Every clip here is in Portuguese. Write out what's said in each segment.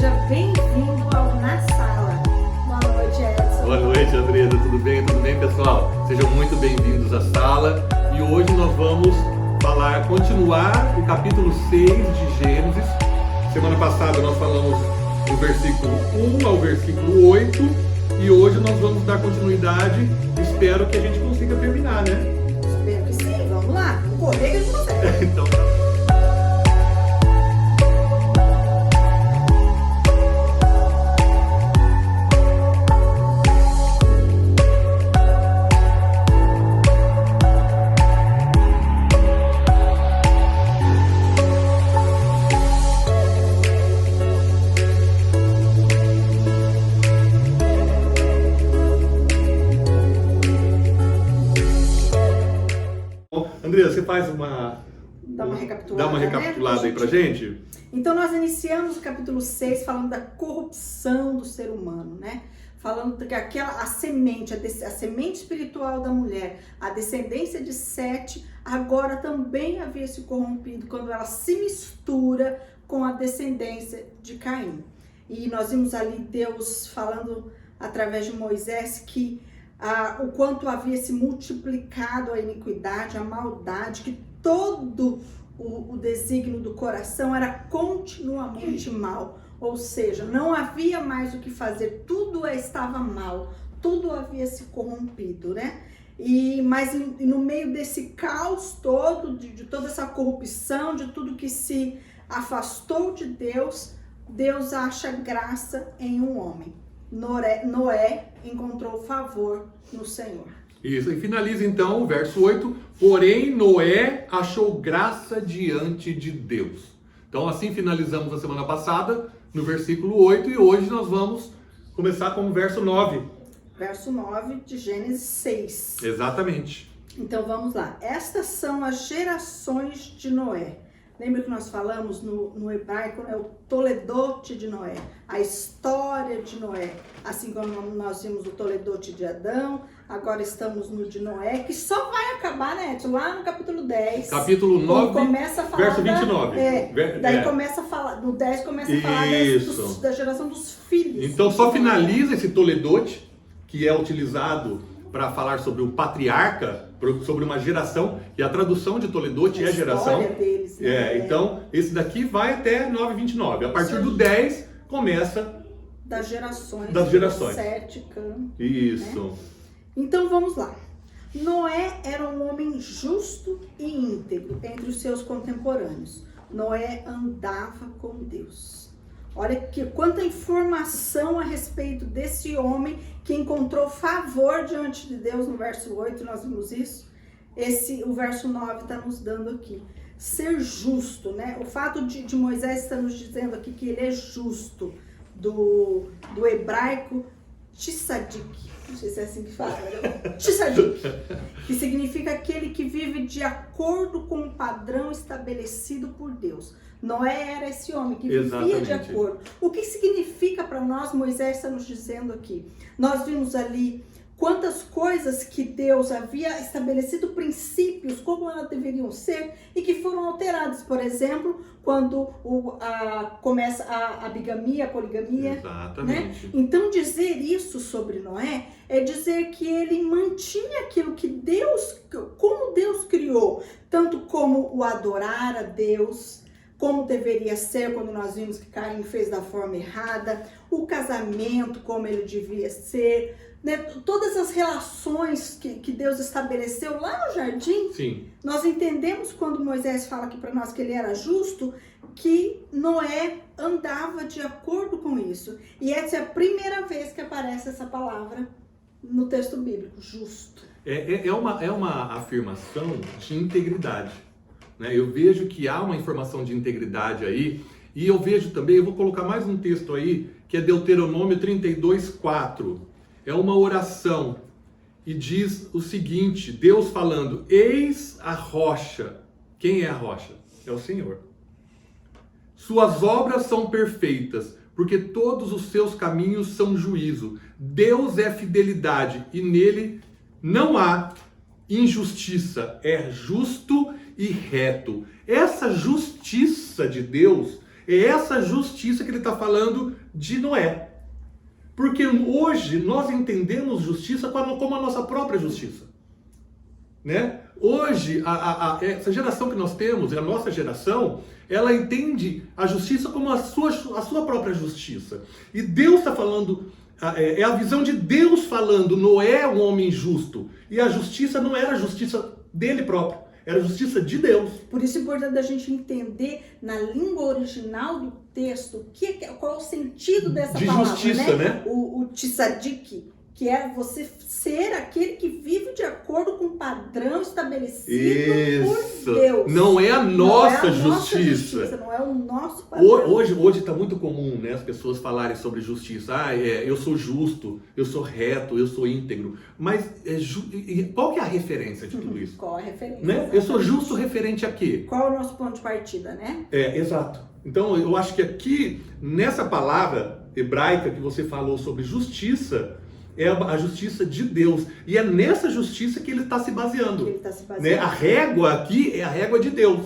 Seja bem-vindo ao Na Sala. Boa noite, Edson. Boa noite, Andresa. Tudo bem? Tudo bem, pessoal? Sejam muito bem-vindos à sala. E hoje nós vamos continuar o capítulo 6 de Gênesis. Semana passada nós falamos do versículo 1 ao versículo 8. E hoje nós vamos dar continuidade. Espero que a gente consiga terminar, né? Espero que sim. Vamos lá. Vamos correr que a gente consegue. Então, Andresa, você faz Dá uma recapitulada né? aí pra gente? Então nós iniciamos o capítulo 6 falando da corrupção do ser humano, né? Falando que a semente espiritual da mulher, a descendência de Sete, agora também havia se corrompido quando ela se mistura com a descendência de Caim. E nós vimos ali Deus falando através de Moisés que o quanto havia se multiplicado a iniquidade, a maldade, que todo o desígnio do coração era continuamente mal. Ou seja, não havia mais o que fazer, tudo estava mal, tudo havia se corrompido, né? Mas no meio desse caos todo, de toda essa corrupção, de tudo que se afastou de Deus, Deus acha graça em um homem. Noé encontrou favor no Senhor. Isso, e finaliza então o verso 8. Porém, Noé achou graça diante de Deus. Então, assim finalizamos a semana passada, no versículo 8, e hoje nós vamos começar com o verso 9. Verso 9 de Gênesis 6. Exatamente. Então, vamos lá. Estas são as gerações de Noé. Lembra que nós falamos no hebraico, né, o Toledote de Noé, a história de Noé. Assim como nós vimos o Toledote de Adão, agora estamos no de Noé, que só vai acabar, né, lá no capítulo 10. Capítulo 9, começa a falar verso 29. Daí começa a falar, no 10 começa a falar da geração dos filhos. Então só finaliza esse Toledote, que é utilizado para falar sobre o patriarca, sobre uma geração, e a tradução de Toledote é geração. Deles, né? Então, esse daqui vai até 9:29. A partir do 10, começa das gerações. Sete, Cã. Isso. Né? Então, vamos lá. Noé era um homem justo e íntegro entre os seus contemporâneos. Noé andava com Deus. Olha que quanta informação a respeito desse homem que encontrou favor diante de Deus no verso 8, nós vimos isso. O verso 9 está nos dando aqui. Ser justo, né? O fato de Moisés estar nos dizendo aqui que ele é justo, do hebraico tzadik, não sei se é assim que fala, tzadik, que significa aquele que vive de acordo com o padrão estabelecido por Deus. Noé era esse homem que vivia de acordo. O que significa para nós, Moisés está nos dizendo aqui? Nós vimos ali quantas coisas que Deus havia estabelecido, princípios, como elas deveriam ser, e que foram alterados. Por exemplo, quando começa a bigamia, a poligamia. Exatamente. Né? Então, dizer isso sobre Noé é dizer que ele mantinha aquilo que como Deus criou, tanto como o adorar a Deus, como deveria ser quando nós vimos que Caim fez da forma errada, o casamento como ele devia ser, né? Todas as relações que Deus estabeleceu lá no jardim. Sim. Nós entendemos quando Moisés fala aqui para nós que ele era justo, que Noé andava de acordo com isso. E essa é a primeira vez que aparece essa palavra no texto bíblico, justo. É uma afirmação de integridade. Eu vejo que há uma informação de integridade aí, e eu vejo também, eu vou colocar mais um texto aí, que é Deuteronômio 32:4. É uma oração, e diz o seguinte, Deus falando, eis a rocha. Quem é a rocha? É o Senhor. Suas obras são perfeitas, porque todos os seus caminhos são juízo. Deus é fidelidade, e nele não há injustiça, é justo e reto. Essa justiça de Deus É essa justiça que ele está falando de Noé. Porque hoje nós entendemos justiça como a nossa própria justiça. Né? Hoje, essa geração que nós temos, a nossa geração, ela entende a justiça como a sua própria justiça. E Deus está falando, é a visão de Deus falando, Noé é um homem justo. E a justiça não era a justiça dele próprio, era a justiça de Deus. Por isso é importante a gente entender na língua original do texto qual é o sentido dessa de palavra, justiça, né? O tzadik, que é você ser aquele que vive de acordo com o padrão estabelecido por Deus. Não é a nossa justiça. Não é o nosso padrão. Hoje está muito comum, né, as pessoas falarem sobre justiça. Eu sou justo, eu sou reto, eu sou íntegro. Mas qual que é a referência de tudo isso? Qual a referência? Né? Eu sou justo referente a quê? Qual é o nosso ponto de partida, né? Exato. Então eu acho que aqui, nessa palavra hebraica que você falou sobre justiça, é a justiça de Deus. E é nessa justiça que ele está se baseando. Né? A régua aqui é a régua de Deus.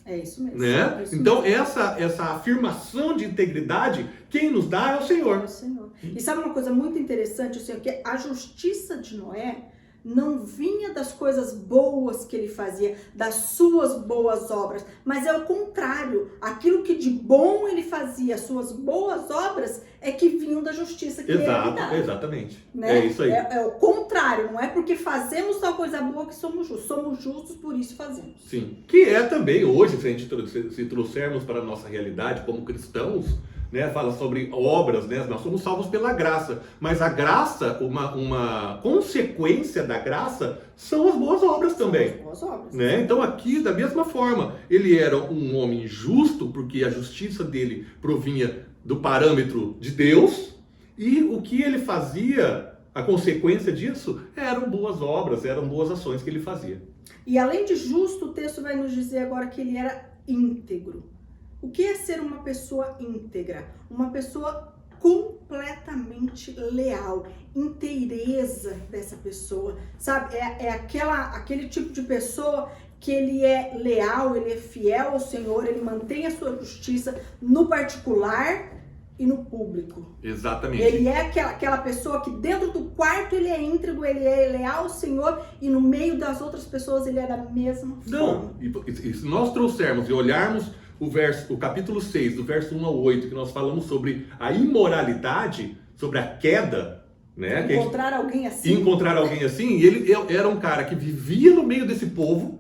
É isso mesmo. Né? É isso então, mesmo. essa afirmação de integridade, quem nos dá é o Senhor. É o Senhor. E sabe uma coisa muito interessante? Assim, que a justiça de Noé não vinha das coisas boas que ele fazia, das suas boas obras, mas é o contrário. Aquilo que de bom ele fazia, as suas boas obras, é que vinham da justiça que ele dava. Exatamente. Né? É isso aí. É o contrário, não é porque fazemos tal coisa boa que somos justos. Somos justos, por isso fazemos. Sim. Que é também hoje, se a gente se trouxermos para a nossa realidade como cristãos, né, fala sobre obras, né? Nós somos salvos pela graça, mas a graça, uma consequência da graça são as boas obras também. As boas obras. Né? Então aqui, da mesma forma, ele era um homem justo, porque a justiça dele provinha do parâmetro de Deus, e o que ele fazia, a consequência disso, eram boas obras, eram boas ações que ele fazia. E além de justo, o texto vai nos dizer agora que ele era íntegro. O que é ser uma pessoa íntegra? Uma pessoa completamente leal, inteireza dessa pessoa, sabe? É aquele tipo de pessoa que ele é leal, ele é fiel ao Senhor, ele mantém a sua justiça no particular e no público. Exatamente. Ele é aquela pessoa que dentro do quarto ele é íntegro, ele é leal ao Senhor e no meio das outras pessoas ele é da mesma forma. Não, e se nós trouxermos e olharmos o capítulo 6, do verso 1 ao 8, que nós falamos sobre a imoralidade, sobre a queda, né? Encontrar alguém assim, e ele era um cara que vivia no meio desse povo,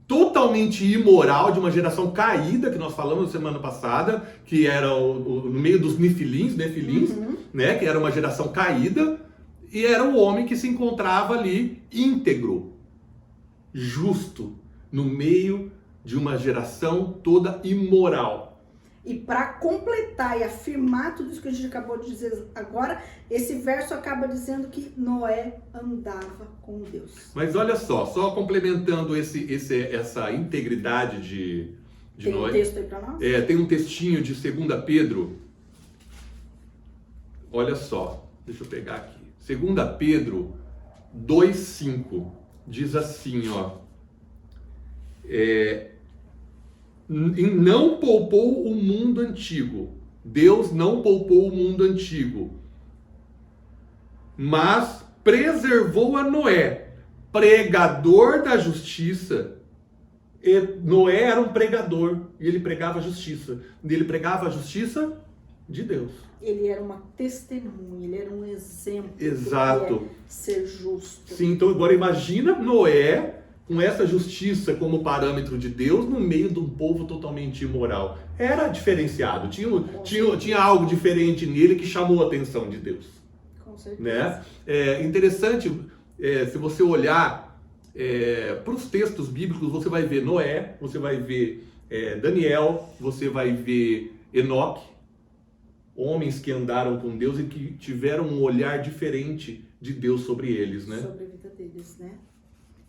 totalmente imoral, de uma geração caída, que nós falamos na semana passada, que era no meio dos nefilins, né? Que era uma geração caída, e era um homem que se encontrava ali íntegro, justo, no meio de uma geração toda imoral. E para completar e afirmar tudo isso que a gente acabou de dizer agora, esse verso acaba dizendo que Noé andava com Deus. Mas olha só complementando essa integridade de Noé. Tem um texto aí para nós? Tem um textinho de 2 Pedro. Olha só, deixa eu pegar aqui. 2 Pedro 2,5 diz assim, ó. Não poupou o mundo antigo. Deus não poupou o mundo antigo, mas preservou a Noé, pregador da justiça. E Noé era um pregador e ele pregava a justiça. Ele pregava a justiça de Deus. Ele era uma testemunha, ele era um exemplo. Exato. Do que é ser justo. Sim, então agora imagina Noé com essa justiça como parâmetro de Deus no meio de um povo totalmente imoral. Era diferenciado, tinha algo diferente nele que chamou a atenção de Deus. Com certeza. Né? É interessante, se você olhar para os textos bíblicos, você vai ver Noé, você vai ver Daniel, você vai ver Enoque, homens que andaram com Deus e que tiveram um olhar diferente de Deus sobre eles, né? Sobre a vida deles, né?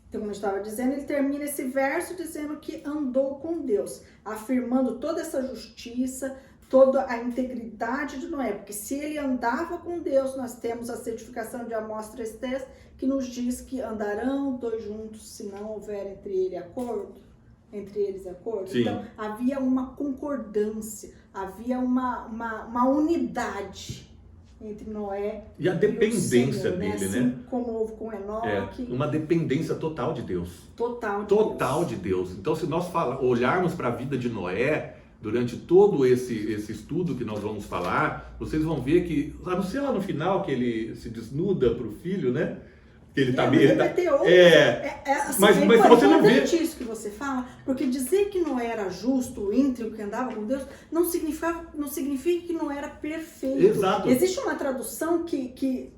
Então, como eu estava dizendo, ele termina esse verso dizendo que andou com Deus, afirmando toda essa justiça, toda a integridade de Noé, porque se ele andava com Deus, nós temos a certificação de Amós 3,3, que nos diz que andarão dois juntos se não houver entre ele acordo. entre eles acordo? Sim. Então, havia uma concordância, havia uma unidade entre Noé E a dependência o Senhor, dele, assim né? como houve com Enoque. Uma dependência total de Deus. Total De Deus. Então, se nós olharmos para a vida de Noé, durante todo esse estudo que nós vamos falar, vocês vão ver que, a não ser lá no final, que ele se desnuda para o filho, né? Que ele tá meio. Assim, mas se você não vê. Isso que você fala, porque dizer que não era justo, o íntegro que andava com Deus, não significa que não era perfeito. Exato. Existe uma tradução que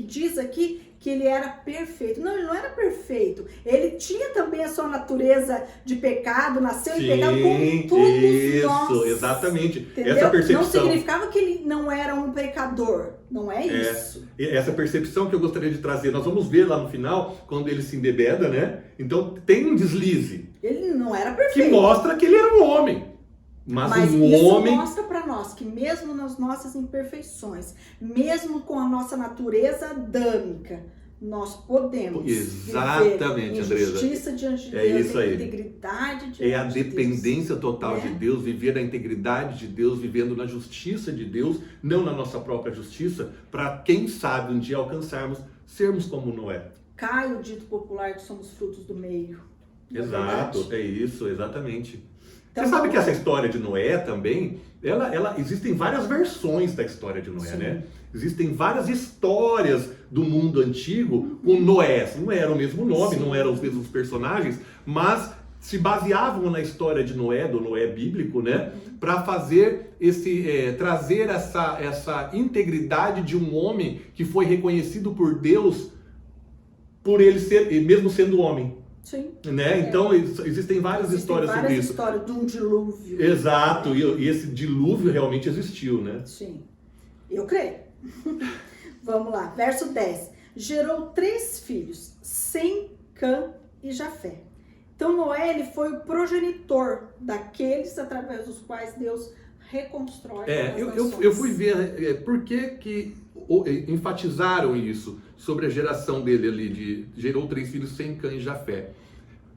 diz aqui que ele era perfeito. Não, ele não era perfeito. Ele tinha também a sua natureza de pecado, nasceu em pecado como todos nós. Exatamente. Entendeu? Essa percepção. Não significava que ele não era um pecador. Não é isso. Essa percepção que eu gostaria de trazer, nós vamos ver lá no final, quando ele se embebeda, né? Então tem um deslize. Ele não era perfeito. Que mostra que ele era um homem. Mas um isso homem mostra para nós que mesmo nas nossas imperfeições, mesmo com a nossa natureza adâmica, nós podemos Exatamente, viver em justiça diante de Deus, isso aí. Integridade diante de Deus. É a dependência total de Deus, viver na integridade de Deus, vivendo na justiça de Deus, não na nossa própria justiça, para quem sabe um dia alcançarmos, sermos como Noé. Cai o dito popular que somos frutos do meio. Exato, é isso, exatamente. Então, você sabe que essa história de Noé também, existem várias versões da história de Noé, né? Existem várias histórias do mundo antigo com Noé. Não era o mesmo nome, não eram os mesmos personagens, mas se baseavam na história de Noé, do Noé bíblico, né? Para fazer trazer essa integridade de um homem que foi reconhecido por Deus por ele ser, mesmo sendo homem. Sim. Né? Então existem várias histórias sobre isso. Histórias de um dilúvio. Exato, e esse dilúvio realmente existiu, né? Sim, eu creio. Vamos lá, verso 10. Gerou 3 filhos, Sem, Cã e Jafé. Então Noé, ele foi o progenitor daqueles através dos quais Deus reconstrói as nações. Eu fui ver por que enfatizaram isso sobre a geração dele ali, gerou 3 filhos, Sem, Cã e Jafé.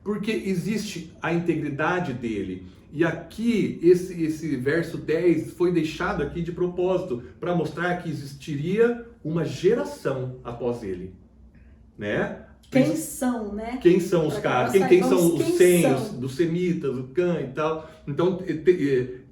Porque existe a integridade dele. E aqui, esse verso 10 foi deixado aqui de propósito, para mostrar que existiria uma geração após ele. Né? Quem são, né? Quem são os caras? Quem são os Sem, dos Semitas, o Cã e tal. Então,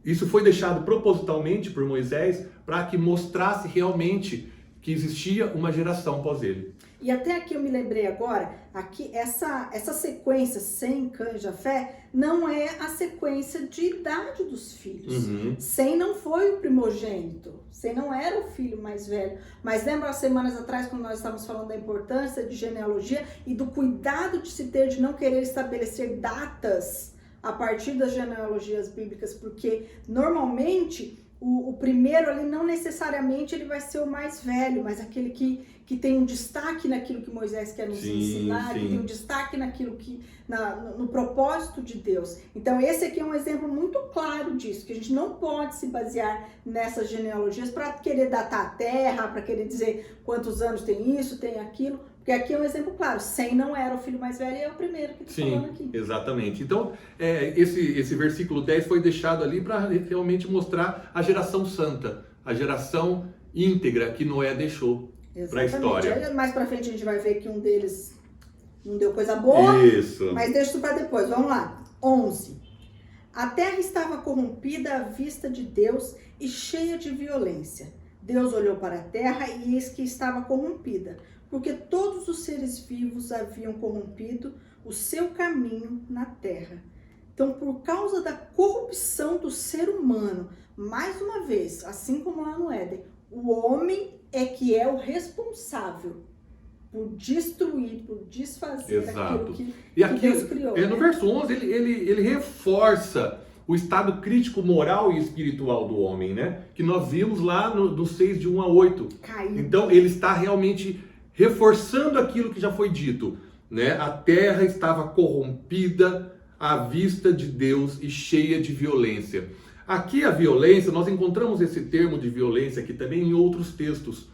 isso foi deixado propositalmente por Moisés para que mostrasse realmente que existia uma geração após ele. E até aqui eu me lembrei agora, aqui essa sequência Sem, Cã e Jafé não é a sequência de idade dos filhos. Sem não foi o primogênito, Sem não era o filho mais velho. Mas lembra as semanas atrás, quando nós estávamos falando da importância de genealogia e do cuidado de se ter de não querer estabelecer datas a partir das genealogias bíblicas, porque normalmente o primeiro ali não necessariamente ele vai ser o mais velho, mas aquele que tem um destaque naquilo que Moisés quer nos ensinar, que tem um destaque naquilo no propósito de Deus. Então esse aqui é um exemplo muito claro disso, que a gente não pode se basear nessas genealogias para querer datar a terra, para querer dizer quantos anos tem isso, tem aquilo, porque aqui é um exemplo claro, Sem não era o filho mais velho e é o primeiro que está falando aqui. Exatamente. Então, esse versículo 10 foi deixado ali para realmente mostrar a geração santa, a geração íntegra que Noé deixou para a história. Mais para frente a gente vai ver que um deles não deu coisa boa, mas deixa isso para depois. Vamos lá. 11. A terra estava corrompida à vista de Deus e cheia de violência. Deus olhou para a terra e eis que estava corrompida, porque todos os seres vivos haviam corrompido o seu caminho na terra. Então, por causa da corrupção do ser humano, mais uma vez, assim como lá no Éden, o homem é que é o responsável por destruir, por desfazer aquilo que Deus criou. No verso 11, ele reforça o estado crítico moral e espiritual do homem, né? Que nós vimos lá no 6, de 1 a 8. Caído. Então, ele está realmente reforçando aquilo que já foi dito, né? A terra estava corrompida à vista de Deus e cheia de violência. Aqui a violência, nós encontramos esse termo de violência aqui também em outros textos.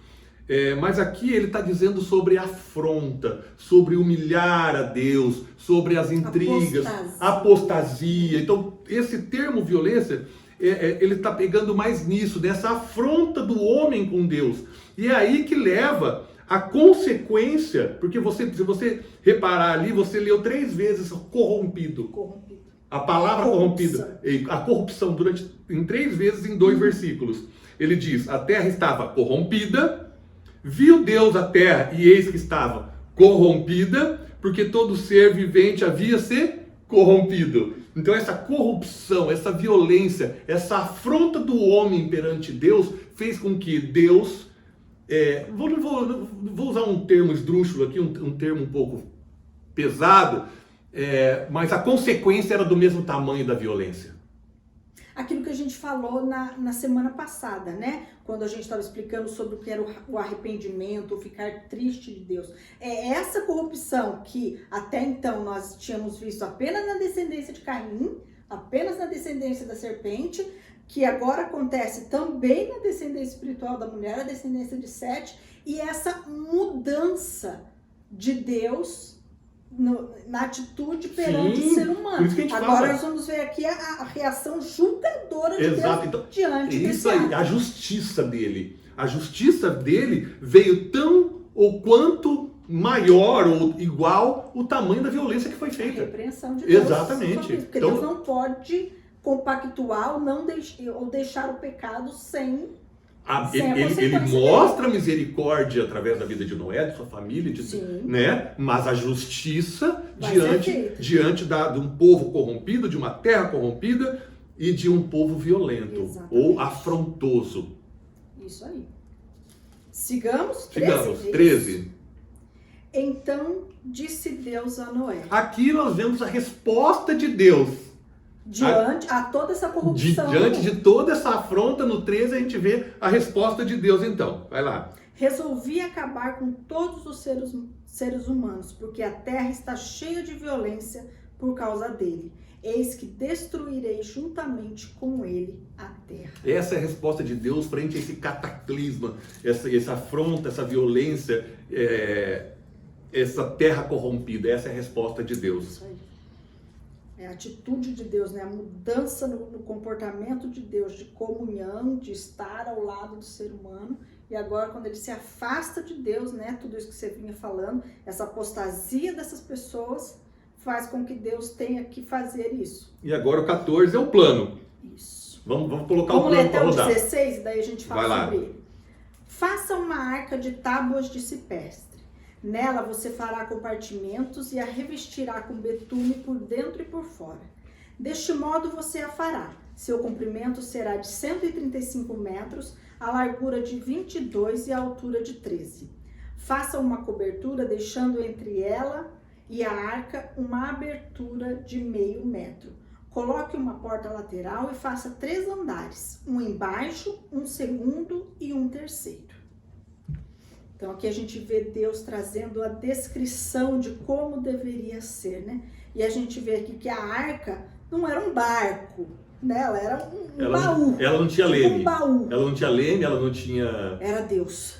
Mas aqui ele está dizendo sobre afronta, sobre humilhar a Deus, sobre as intrigas, apostasia. Então, esse termo violência, ele está pegando mais nisso, nessa afronta do homem com Deus. E é aí que leva a consequência, porque se você reparar ali, você leu 3 vezes corrompido. A palavra corrompida, a corrupção em 3 vezes em 2 versículos. Ele diz, a terra estava corrompida, viu Deus a terra e eis que estava corrompida, porque todo ser vivente havia se corrompido. Então essa corrupção, essa violência, essa afronta do homem perante Deus fez com que Deus, vou usar um termo esdrúxulo aqui, um termo um pouco pesado, mas a consequência era do mesmo tamanho da violência. Aquilo que a gente falou na semana passada, né? Quando a gente estava explicando sobre o que era o arrependimento, o ficar triste de Deus. É essa corrupção que até então nós tínhamos visto apenas na descendência de Caim, apenas na descendência da serpente, que agora acontece também na descendência espiritual da mulher, a descendência de Sete, e essa mudança de Deus na atitude perante o ser humano. Agora nós vamos ver aqui a reação julgadora de Deus então, diante desse ato. A justiça dele. A justiça dele veio tão ou quanto maior ou igual o tamanho da violência que foi feita. A repreensão de Deus. Exatamente. Porque Deus não pode compactuar ou deixar o pecado sem ele mostra a misericórdia através da vida de Noé, de sua família, né? Mas a justiça diante de um povo corrompido, de uma terra corrompida e de um povo violento. Exatamente. Ou afrontoso. Isso aí. Sigamos. 13. Então disse Deus a Noé. Aqui nós vemos a resposta de Deus. Diante a toda essa corrupção. Diante de toda essa afronta, no 13 a gente vê a resposta de Deus então. Vai lá. Resolvi acabar com todos os seres humanos, porque a terra está cheia de violência por causa dele. Eis que destruirei juntamente com ele a terra. Essa é a resposta de Deus frente a esse cataclisma, essa afronta, essa violência, essa terra corrompida. Essa é a resposta de Deus. Isso aí. É a atitude de Deus, né? A mudança no comportamento de Deus, de comunhão, de estar ao lado do ser humano. E agora, quando ele se afasta de Deus, né? Tudo isso que você vinha falando, essa apostasia dessas pessoas faz com que Deus tenha que fazer isso. E agora o 14 é o plano. Isso. Vamos colocar o plano para rodar. Vamos ler até o 16, daí a gente fala sobre ele. Faça uma arca de tábuas de ciprestre. Nela você fará compartimentos e a revestirá com betume por dentro e por fora. Deste modo você a fará. Seu comprimento será de 135 metros, a largura de 22 e a altura de 13. Faça uma cobertura deixando entre ela e a arca uma abertura de meio metro. Coloque uma porta lateral e faça 3 andares, um embaixo, um segundo e um terceiro. Então aqui a gente vê Deus trazendo a descrição de como deveria ser, né? E a gente vê aqui que a arca não era um barco, né? Ela era um baú. Ela não tinha leme. Um baú. Ela não tinha leme, ela não tinha... Era Deus.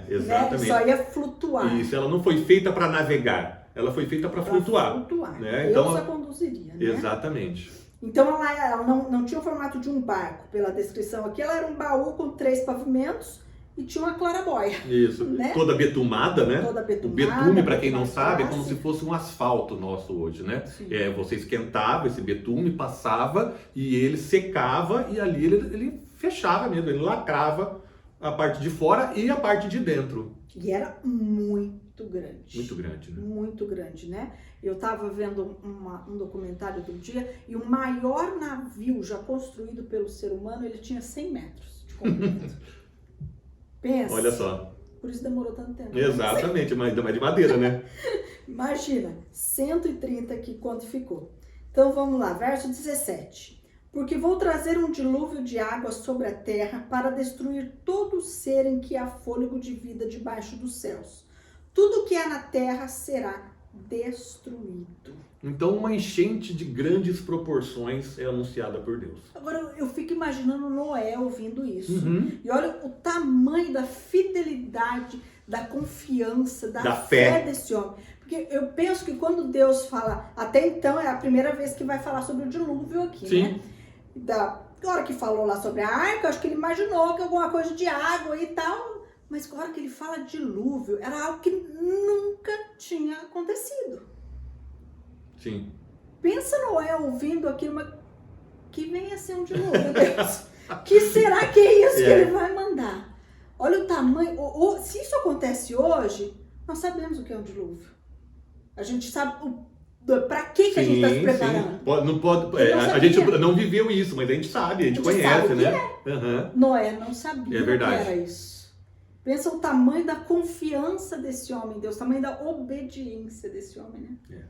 Exatamente. Né? Só ia flutuar. Isso, ela não foi feita para navegar, ela foi feita para flutuar. Né? Deus então, a conduziria, né? Exatamente. Então ela não tinha o formato de um barco, pela descrição aqui, ela era um baú com 3 pavimentos, e tinha uma clarabóia. Isso, né? Toda betumada, né? Toda betumada. O betume, para quem não sabe, é como se fosse um asfalto nosso hoje, né? Você esquentava esse betume, passava e ele secava e ali ele fechava mesmo, ele lacrava a parte de fora e a parte de dentro. E era muito grande. Muito grande, né? Muito grande, né? Eu estava vendo um documentário do dia e o maior navio já construído pelo ser humano, ele tinha 100 metros de comprimento. Pensa. Olha só. Por isso demorou tanto tempo. Exatamente, mas de madeira, né? Imagina, 130 aqui quanto ficou. Então vamos lá, verso 17. Porque vou trazer um dilúvio de água sobre a terra para destruir todo ser em que há fôlego de vida debaixo dos céus. Tudo que há na terra será destruído. Então, uma enchente de grandes proporções é anunciada por Deus. Agora, eu fico imaginando Noé ouvindo isso. Uhum. E olha o tamanho da fidelidade, da confiança, da fé fé desse homem. Porque eu penso que quando Deus fala, até então é a primeira vez que vai falar sobre o dilúvio aqui, Sim. né? Na hora que falou lá sobre a arca, acho que ele imaginou que alguma coisa de água e tal. Mas na hora que ele fala dilúvio, era algo que nunca tinha acontecido. Sim. Pensa Noé ouvindo aquilo, mas que venha ser um dilúvio, Deus. Que será que é isso que ele vai mandar? Olha o tamanho. Se isso acontece hoje, nós sabemos o que é um dilúvio. A gente sabe para que a gente está se preparando. Não pode, a gente não viveu isso, mas a gente sabe, a gente conhece, sabe né? Uhum. Noé não sabia o que era isso. Pensa o tamanho da confiança desse homem, Deus, o tamanho da obediência desse homem, né?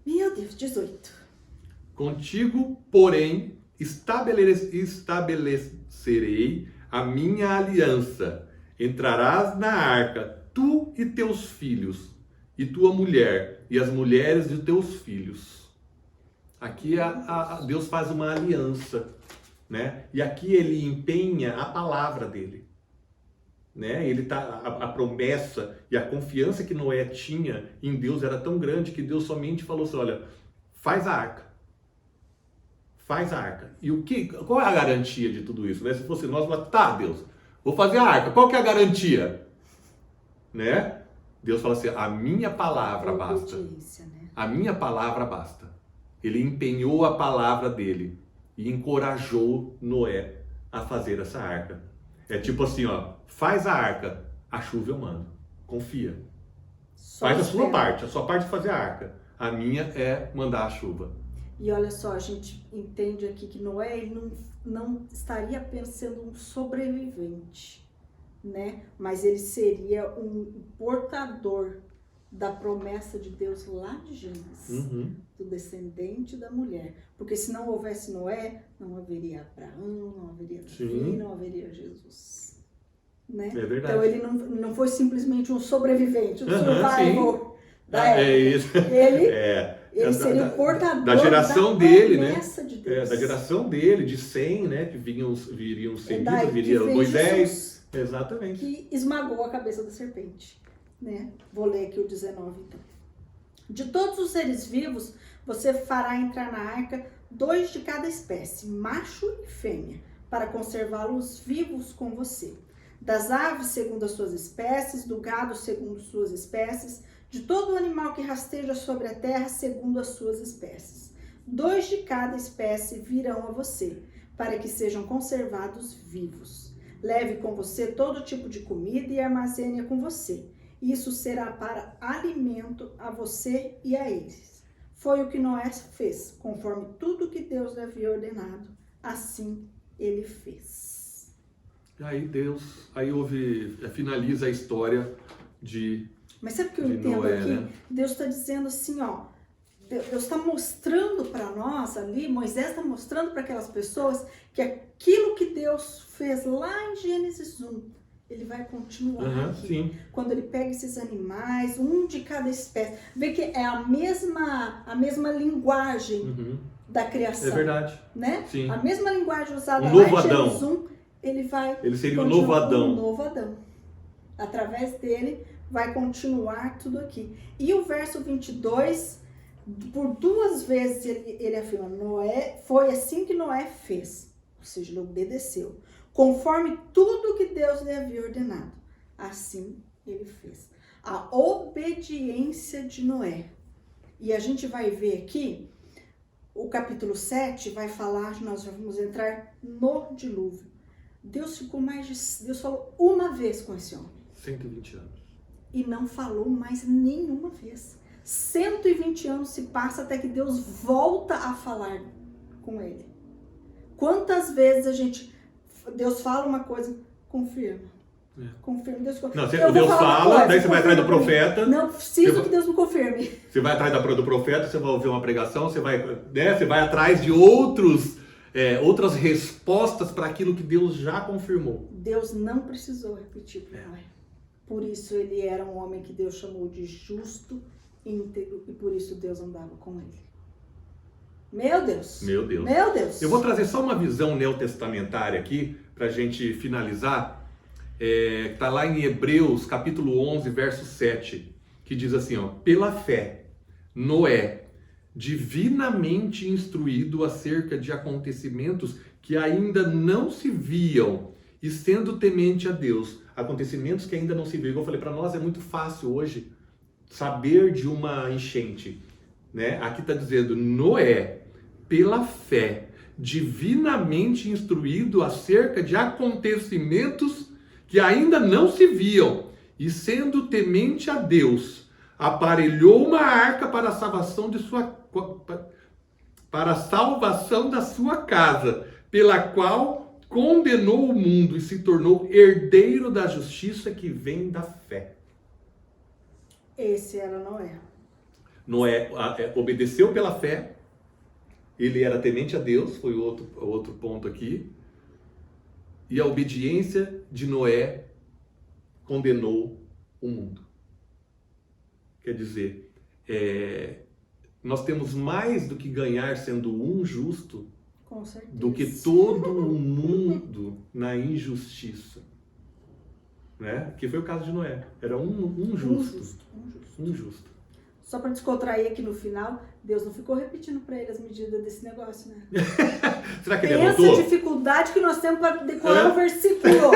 Meu Deus, 18. Contigo, porém, estabelecerei a minha aliança. Entrarás na arca, tu e teus filhos, e tua mulher, e as mulheres de teus filhos. Aqui Deus faz uma aliança, né? E aqui ele empenha a palavra dele, né? A promessa e a confiança que Noé tinha em Deus era tão grande que Deus somente falou assim: olha, faz a arca. Faz a arca. E qual é a garantia de tudo isso, né? Se fosse nós, tá, Deus, vou fazer a arca. Qual que é a garantia? Né? Deus fala assim: a minha palavra basta. Né? A minha palavra basta. Ele empenhou a palavra dele e encorajou Noé a fazer essa arca. É tipo assim, ó, faz a arca, a chuva eu mando. Confia. Faz a sua parte de fazer a arca. A minha é mandar a chuva. E olha só, a gente entende aqui que Noé ele não estaria apenas sendo um sobrevivente, né? Mas ele seria um portador da promessa de Deus lá de Gênesis, do descendente da mulher. Porque se não houvesse Noé, não haveria Abraão, não haveria Davi, não haveria Jesus. Né? É verdade. Então ele não foi simplesmente um sobrevivente, um survival da época. É isso. Ele seria o portador da geração da dele, né? De Deus. Da geração dele, de 100, né? Que viriam seguidos, viria que Moisés. Jesus, exatamente. Que esmagou a cabeça da serpente. Né? Vou ler aqui o 19, então. De todos os seres vivos, você fará entrar na arca 2 de cada espécie, macho e fêmea, para conservá-los vivos com você. Das aves segundo as suas espécies, do gado segundo suas espécies, de todo animal que rasteja sobre a terra segundo as suas espécies. 2 de cada espécie virão a você, para que sejam conservados vivos. Leve com você todo tipo de comida e armazene-a com você. Isso será para alimento a você e a eles. Foi o que Noé fez, conforme tudo que Deus lhe havia ordenado. Assim ele fez. Aí finaliza a história de Mas sabe o que eu entendo Noé, aqui? né? Deus está dizendo assim, ó. Deus está mostrando para nós ali, Moisés está mostrando para aquelas pessoas que aquilo que Deus fez lá em Gênesis 1, ele vai continuar aqui. Sim. Quando ele pega esses animais, um de cada espécie, vê que é a mesma linguagem da criação. É verdade. Né? Sim. A mesma linguagem usada O lá novo em Adão. Gênesis 1, ele seria o novo Adão. Um novo Adão. Através dele vai continuar tudo aqui. E o verso 22, por 2 vezes ele afirma, Noé, foi assim que Noé fez. Ou seja, ele obedeceu. Conforme tudo que Deus lhe havia ordenado. Assim ele fez. A obediência de Noé. E a gente vai ver aqui, o capítulo 7 vai falar, nós vamos entrar no dilúvio. Deus falou uma vez com esse homem. 120 anos. E não falou mais nenhuma vez. 120 anos se passa até que Deus volta a falar com ele. Quantas vezes Deus fala uma coisa, confirma. Confirma, Deus confirma. Não, Deus fala, daí você vai atrás do profeta. Não preciso que Deus me confirme. Você vai atrás do profeta, você vai ouvir uma pregação, você vai atrás de outras respostas para aquilo que Deus já confirmou. Deus não precisou repetir para Noé. Por isso ele era um homem que Deus chamou de justo íntegro, e por isso Deus andava com ele. Meu Deus! Meu Deus. Meu Deus! Eu vou trazer só uma visão neotestamentária aqui, para a gente finalizar. Está lá em Hebreus, capítulo 11, verso 7, que diz assim, ó, pela fé, Noé, divinamente instruído acerca de acontecimentos que ainda não se viam, e sendo temente a Deus, acontecimentos que ainda não se viam. Eu falei, para nós é muito fácil hoje saber de uma enchente, né? Aqui está dizendo, Noé, pela fé, divinamente instruído acerca de acontecimentos que ainda não se viam, e sendo temente a Deus, aparelhou uma arca para a salvação da sua casa, pela qual condenou o mundo e se tornou herdeiro da justiça que vem da fé. Esse era Noé. Noé obedeceu pela fé, ele era temente a Deus, foi o outro ponto aqui, e a obediência de Noé condenou o mundo. Quer dizer, nós temos mais do que ganhar sendo um justo, Com certeza. do que todo o mundo na injustiça. Né? Que foi o caso de Noé. Era um justo. Um justo. Só para descontrair aqui no final, Deus não ficou repetindo para ele as medidas desse negócio, né? Será que ele Pensa anotou? a dificuldade que nós temos para decorar o versículo.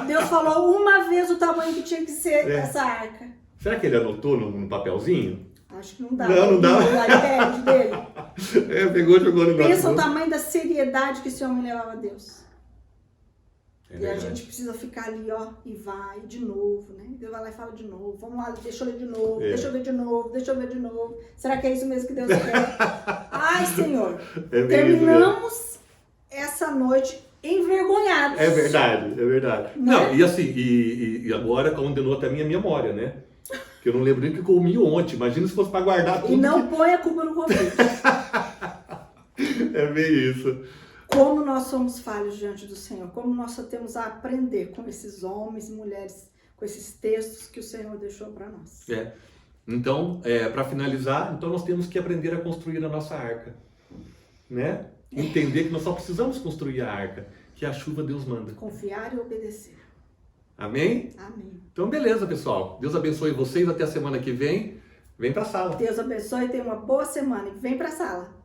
Deus falou uma vez o tamanho que tinha que ser essa arca. Será que ele anotou no papelzinho? Acho que não dá. Não dá. O iPad dele. Pegou e jogou no Pensa o notebook. tamanho da seriedade que esse homem levava a Deus. É E a verdade. gente precisa ficar ali, ó, e vai de novo, né? Deus vai lá e fala de novo. Vamos lá, deixa eu ler de novo, deixa eu ver de novo, deixa eu ver de novo. Será que é isso mesmo que Deus quer? Ai, Senhor. É bem isso mesmo. Terminamos essa noite envergonhados. É verdade, é verdade. Né? Não, e assim, e agora condenou até a minha memória, né? Que eu não lembro nem o que eu comi ontem. Imagina se fosse para guardar tudo. E não põe a culpa no Covid. É bem isso. Como nós somos falhos diante do Senhor. Como nós só temos a aprender com esses homens e mulheres, com esses textos que o Senhor deixou para nós. Então, para finalizar, então nós temos que aprender a construir a nossa arca. Né? Entender que nós só precisamos construir a arca, que a chuva Deus manda. Confiar e obedecer. Amém? Amém. Então, beleza, pessoal. Deus abençoe vocês. Até a semana que vem. Vem para a sala. Deus abençoe e tenha uma boa semana. E vem para a sala.